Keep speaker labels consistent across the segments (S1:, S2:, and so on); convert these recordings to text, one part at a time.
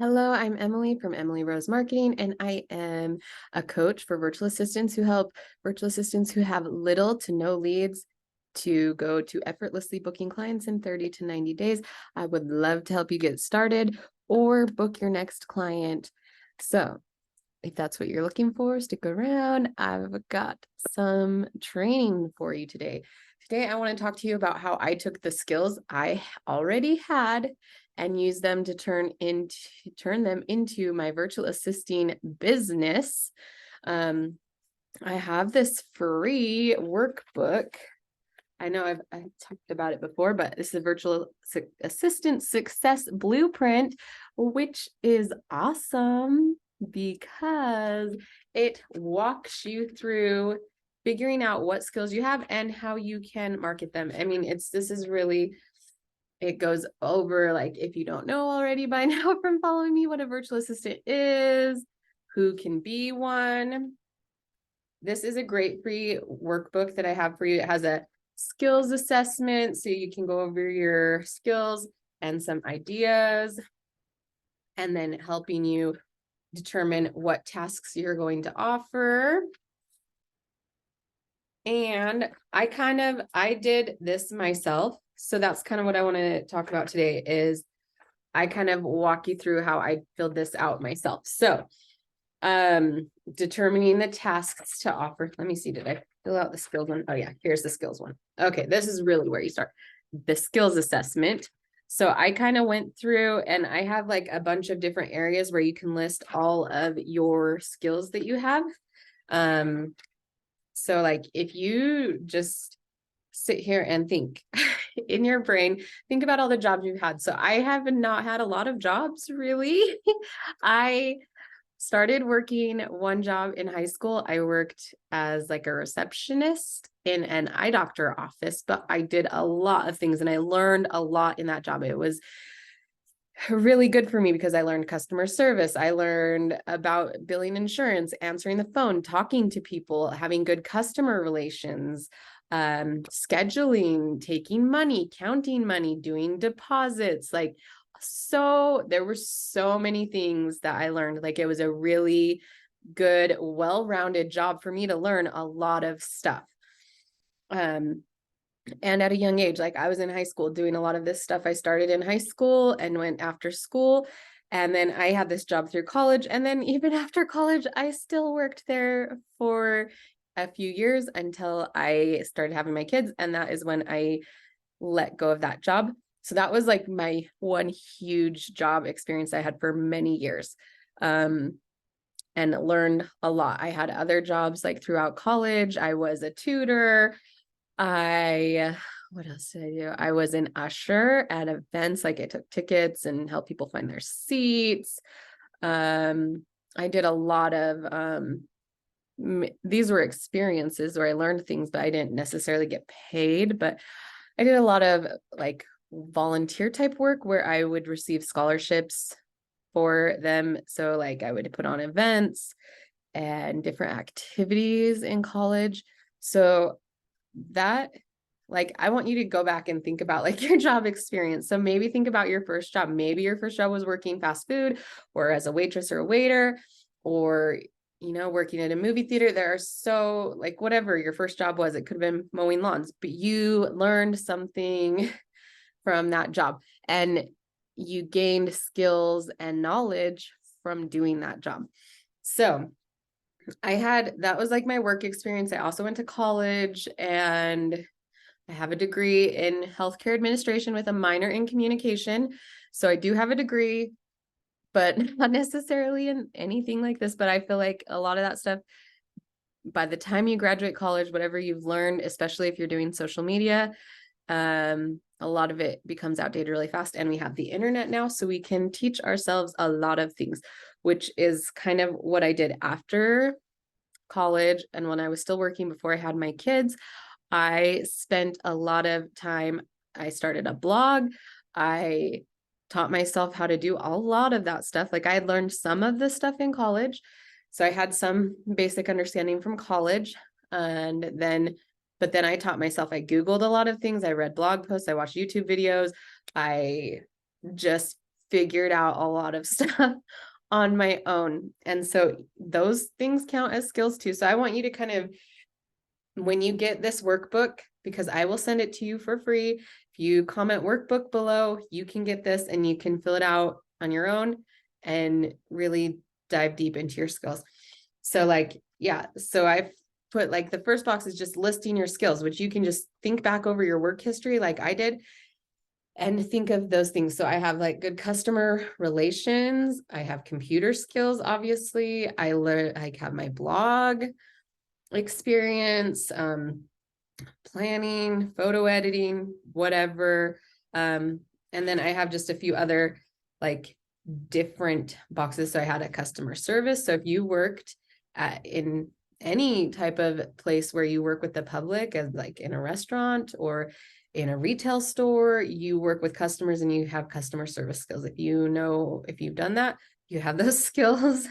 S1: Hello, I'm Emily from Emily Rose Marketing, and I am a coach for virtual assistants who help virtual assistants who have little to no leads to go to effortlessly booking clients in 30 to 90 days. I would love to help you get started or book your next client. So, if that's what you're looking for, stick around. I've got some training for you today. Today, I want to talk to you about how I took the skills I already had and use them to turn them into my virtual assisting business. I have this free workbook. I know I've talked about it before, but this is a virtual assistant success blueprint, which is awesome because it walks you through figuring out what skills you have and how you can market them. I mean, it goes over, like, if you don't know already by now from following me, what a virtual assistant is, who can be one. This is a great free workbook that I have for you. It has a skills assessment, so you can go over your skills and some ideas, and then helping you determine what tasks you're going to offer. And I did this myself. So that's kind of what I want to talk about today is I kind of walk you through how I filled this out myself. So, determining the tasks to offer. Let me see, did I fill out the skills one? Oh yeah, here's the skills one. Okay, this is really where you start. The skills assessment. So I kind of went through and I have like a bunch of different areas where you can list all of your skills that you have. So like if you just sit here and think in your brain, think about all the jobs you've had. So I have not had a lot of jobs really. I started working one job in high school. I worked as like a receptionist in an eye doctor office, but I did a lot of things and I learned a lot in that job. It was really good for me because I learned customer service. I learned about billing insurance, answering the phone, talking to people, having good customer relations, scheduling, taking money, counting money, doing deposits. So there were so many things that I learned. Like it was a really good, well-rounded job for me to learn a lot of stuff. And at a young age, like I was in high school doing a lot of this stuff. I started in high school and went after school. And then I had this job through college. And then even after college, I still worked there for a few years until I started having my kids. And that is when I let go of that job. So that was like my one huge job experience I had for many years. And learned a lot. I had other jobs like throughout college. I was a tutor. What else did I do? I was an usher at events, like I took tickets and helped people find their seats. I did a lot of, these were experiences where I learned things, but I didn't necessarily get paid, but I did a lot of like volunteer type work where I would receive scholarships for them. So like I would put on events and different activities in college. So that, like, I want you to go back and think about like your job experience. So maybe think about your first job. Maybe your first job was working fast food or as a waitress or a waiter, or working at a movie theater. There are so, like, whatever your first job was, it could have been mowing lawns, but you learned something from that job and you gained skills and knowledge from doing that job. So that was like my work experience. I also went to college and I have a degree in healthcare administration with a minor in communication. So I do have a degree, but not necessarily in anything like this. But I feel like a lot of that stuff, by the time you graduate college, whatever you've learned, especially if you're doing social media, a lot of it becomes outdated really fast. And we have the internet now, so we can teach ourselves a lot of things, which is kind of what I did after college. And when I was still working before I had my kids, I spent a lot of time. I started a blog. I taught myself how to do a lot of that stuff. Like I had learned some of this stuff in college. So I had some basic understanding from college. But then I taught myself. I Googled a lot of things. I read blog posts. I watched YouTube videos. I just figured out a lot of stuff on my own. And so those things count as skills too. So I want you to kind of, when you get this workbook, because I will send it to you for free, if you comment workbook below, you can get this and you can fill it out on your own and really dive deep into your skills. So like, yeah, so I've put like the first box is just listing your skills, which you can just think back over your work history like I did and think of those things. So I have like good customer relations. I have computer skills, obviously. I have my blog experience, planning, photo editing, whatever. And then I have just a few other like different boxes. So I had a customer service. So if you worked in any type of place where you work with the public, as like in a restaurant or in a retail store, you work with customers and you have customer service skills. If you've done that, you have those skills.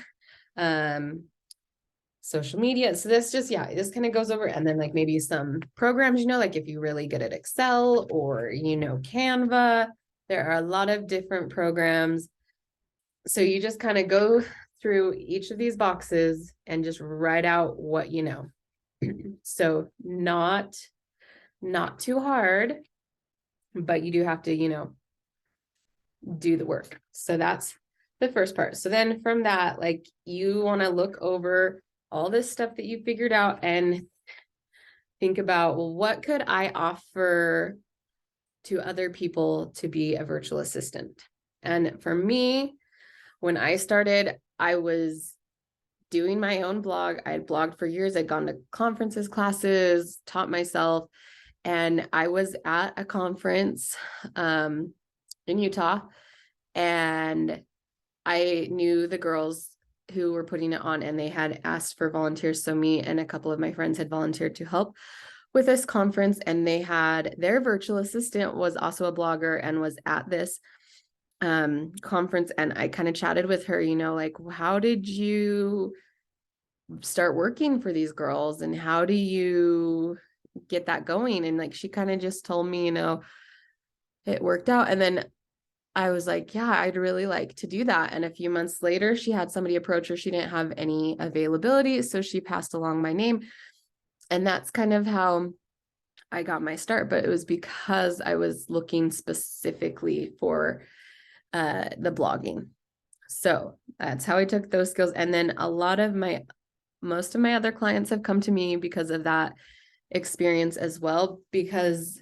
S1: Social media. So this just, yeah, this kind of goes over, and then like maybe some programs, like if you're really good at Excel or, Canva, there are a lot of different programs. So you just kind of go through each of these boxes and just write out what you know. So not too hard, but you do have to, do the work. So that's the first part. So then from that, like you want to look over all this stuff that you figured out and think about, well, what could I offer to other people to be a virtual assistant? And for me, when I started, I was doing my own blog. I had blogged for years. I'd gone to conferences, classes, taught myself. And I was at a conference in Utah, and I knew the girls who were putting it on, and they had asked for volunteers. So me and a couple of my friends had volunteered to help with this conference, and they had their virtual assistant was also a blogger and was at this conference. And I kind of chatted with her, like, how did you start working for these girls and how do you get that going? And like, she kind of just told me, it worked out. And then I was like, yeah, I'd really like to do that. And a few months later, she had somebody approach her. She didn't have any availability, so she passed along my name. And that's kind of how I got my start. But it was because I was looking specifically for the blogging. So that's how I took those skills. And then most of my other clients have come to me because of that experience as well, because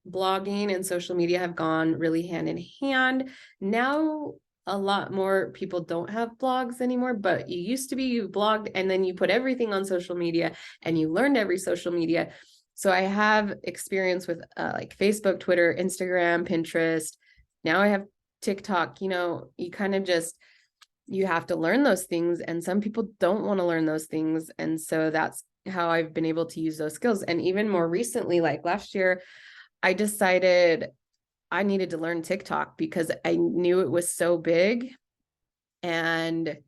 S1: blogging and social media have gone really hand in hand. Now, a lot more people don't have blogs anymore, but you used to be, you blogged and then you put everything on social media and you learned every social media. So I have experience with like Facebook, Twitter, Instagram, Pinterest. Now I have TikTok. You kind of just, you have to learn those things, and some people don't want to learn those things. And so that's how I've been able to use those skills. And even more recently, like last year, I decided I needed to learn TikTok because I knew it was so big and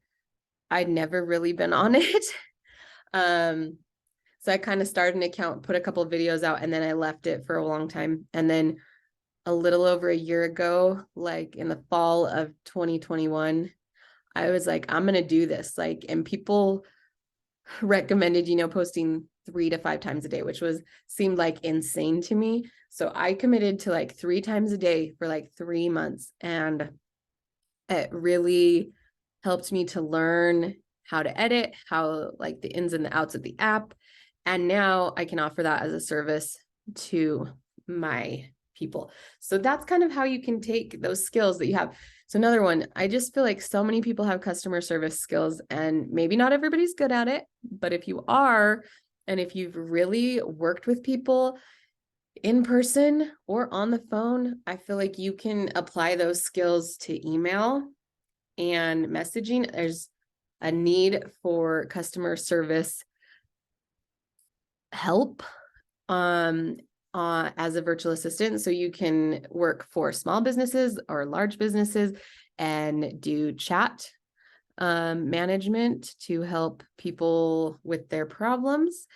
S1: I'd never really been on it. So I kind of started an account, put a couple of videos out, and then I left it for a long time. And then a little over a year ago, like in the fall of 2021, I was like, I'm going to do this. Like, and people recommended, posting 3 to 5 times a day, which seemed like insane to me. So I committed to like 3 times a day for like 3 months. And it really helped me to learn how to edit, how like the ins and the outs of the app. And now I can offer that as a service to my people. So that's kind of how you can take those skills that you have. So another one, I just feel like so many people have customer service skills and maybe not everybody's good at it, but if you are, and if you've really worked with people in person or on the phone, I feel like you can apply those skills to email and messaging. There's a need for customer service help as a virtual assistant. So you can work for small businesses or large businesses and do chat management to help people with their problems.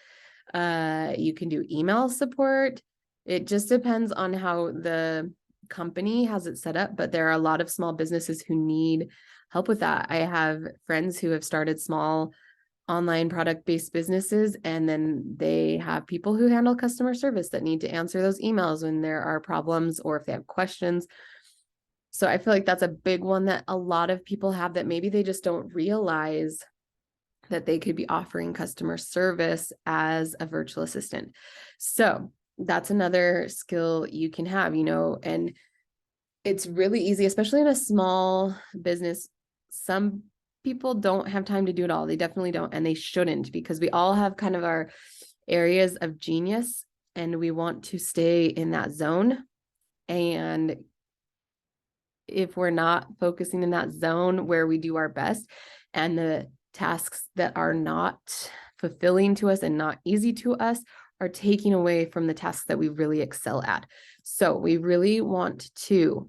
S1: You can do email support. It just depends on how the company has it set up, but there are a lot of small businesses who need help with that. I have friends who have started small online product-based businesses, and then they have people who handle customer service that need to answer those emails when there are problems or if they have questions. So I feel like that's a big one that a lot of people have, that maybe they just don't realize that they could be offering customer service as a virtual assistant. So that's another skill you can have, and it's really easy, especially in a small business. Some people don't have time to do it all. They definitely don't, and they shouldn't, because we all have kind of our areas of genius and we want to stay in that zone. And if we're not focusing in that zone where we do our best, and the tasks that are not fulfilling to us and not easy to us are taking away from the tasks that we really excel at. So we really want to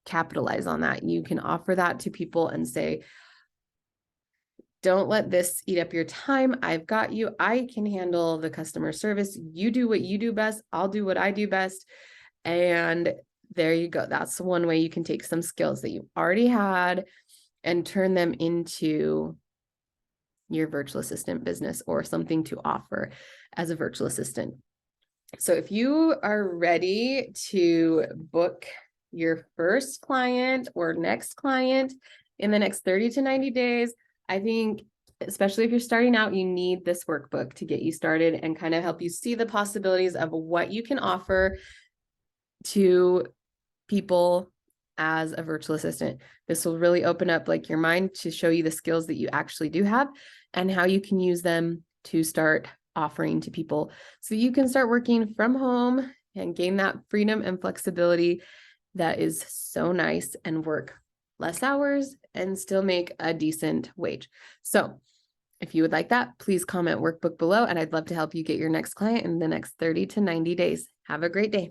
S1: capitalize on that. You can offer that to people and say, don't let this eat up your time. I've got you. I can handle the customer service. You do what you do best. I'll do what I do best. And there you go. That's one way you can take some skills that you already had and turn them into your virtual assistant business or something to offer as a virtual assistant. So if you are ready to book your first client or next client in the next 30 to 90 days, I think, especially if you're starting out, you need this workbook to get you started and kind of help you see the possibilities of what you can offer to people as a virtual assistant. This will really open up like your mind to show you the skills that you actually do have and how you can use them to start offering to people, so you can start working from home and gain that freedom and flexibility that is so nice, and work less hours and still make a decent wage. So if you would like that, please comment workbook below, and I'd love to help you get your next client in the next 30 to 90 days. Have a great day.